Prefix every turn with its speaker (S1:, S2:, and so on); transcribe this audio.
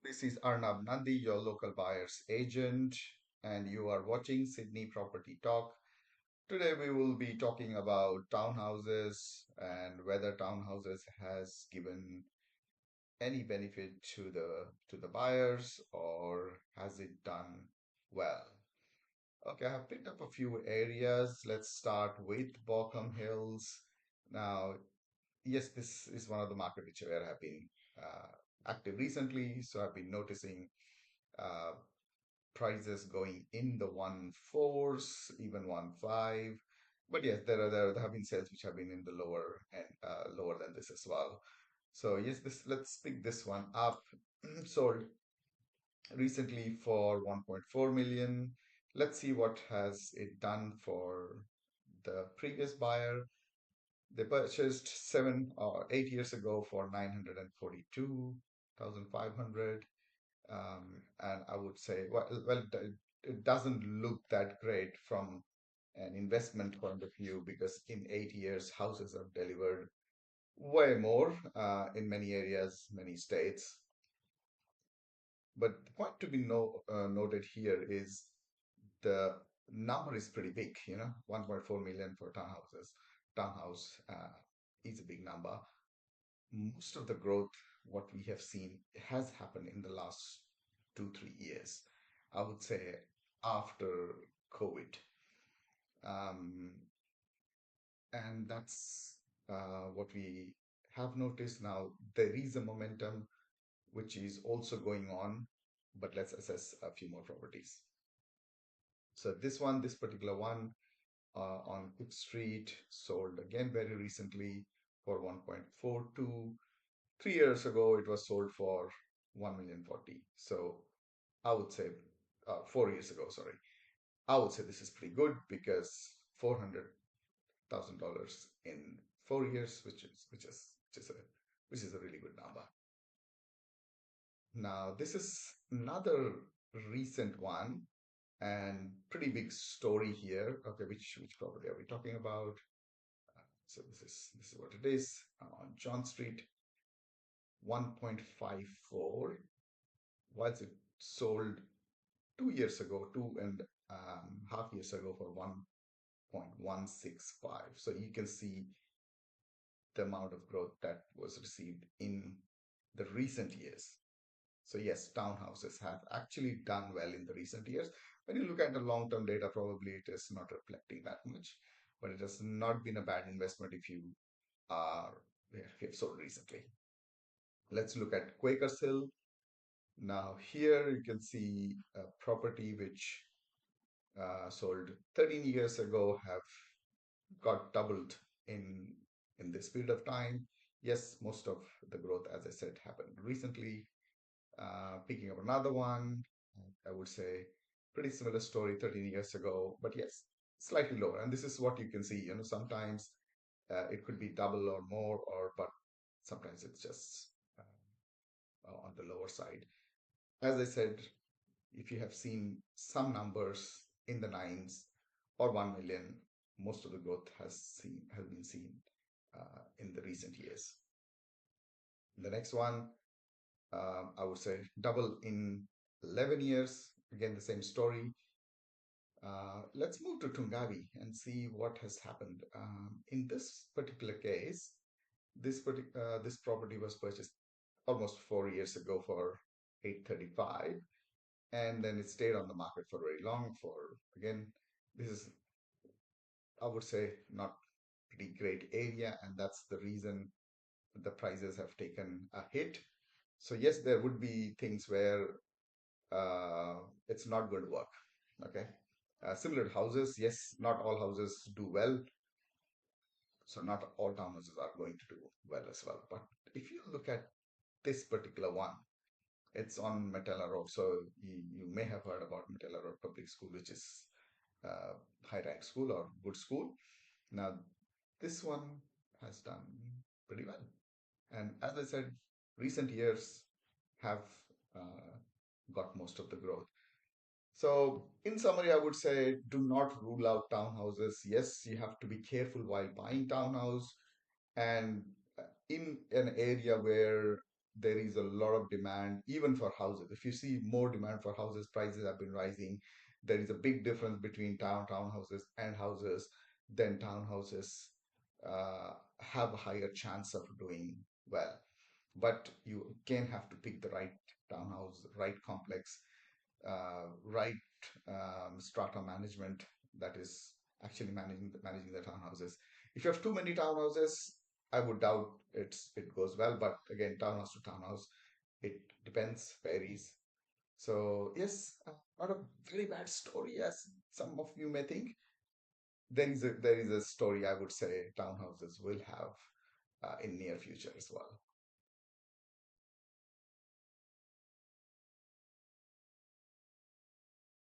S1: This is Arnab Nandi, your local buyer's agent, and you are watching Sydney Property Talk. Today we will be talking about townhouses and whether townhouses has given any benefit to the buyers or has it done well. Okay, I have picked up a few areas. Let's start with Borkham Hills. Now, yes, this is one of the market which where have been active recently, so I've been noticing uh, prices going in the 1.4s, even 1.5. But yes, there have been sales which have been in the lower and lower than this as well. So yes, this let's pick this one up. Sold recently for 1.4 million. Let's see what has it done for the previous buyer. They purchased 7 or 8 years ago for 942,500. And I would say, it doesn't look that great from an investment point of view because in 8 years, houses have delivered way more in many areas, many states. But the point to be noted here is the number is pretty big, 1.4 million for townhouses. Townhouse is a big number. Most of the growth, what we have seen, has happened in the last 2, 3 years. I would say after COVID. Um, and that's what we have noticed now. There is a momentum which is also going on, but let's assess a few more properties. So this particular one on Cook Street sold again very recently for 1.42. 3 years ago, it was sold for 1,040,000. So I would say 4 years ago, sorry. I would say this is pretty good because $400,000 in 4 years, which is a really good number. Now, this is another recent one and pretty big story here. Okay, which property are we talking about? So this is what it is on John Street, 1.54. Whilst it sold 2 years ago, 2.5 years ago for 1.165. So you can see the amount of growth that was received in the recent years. So yes, townhouses have actually done well in the recent years. When you look at the long-term data, probably it is not reflecting that much, but it has not been a bad investment if you are if you've sold recently. Let's look at Quakers Hill. Now here you can see a property which sold 13 years ago have got doubled in this period of time. Yes, most of the growth, as I said, happened recently. Picking up another one, I would say pretty similar story 13 years ago, but yes, slightly lower. And this is what you can see. Sometimes it could be double or more, but sometimes it's just on the lower side. As I said, if you have seen some numbers in the nines or 1 million, most of the growth has been seen in the recent years. The next one, I would say double in 11 years. Again, the same story. Let's move to Tungavi and see what has happened. In this particular case, this property was purchased almost 4 years ago for 835, and then it stayed on the market for very long. For again, this is, I would say, not pretty great area, and that's the reason the prices have taken a hit. So yes, there would be things where uh, it's not going to work. Okay. Similar to houses, yes, not all houses do well. So not all townhouses are going to do well as well. But if you look at this particular one, it's on Metella Road. So you may have heard about Metella Road Public School, which is uh, high rank school or good school. Now, this one has done pretty well. And as I said, recent years have uh, got most of the growth. So, in summary, I would say do not rule out townhouses. Yes, you have to be careful while buying townhouse and in an area where there is a lot of demand even for houses. If you see more demand for houses, prices have been rising. There is a big difference between townhouses and houses. Then townhouses have a higher chance of doing well, but you again have to pick the right townhouse, right complex, right strata management that is actually managing the townhouses. If you have too many townhouses, I would doubt it goes well. But again, townhouse to townhouse, it depends, varies. So yes, not a very bad story as some of you may think. There is a story I would say townhouses will have in near future as well.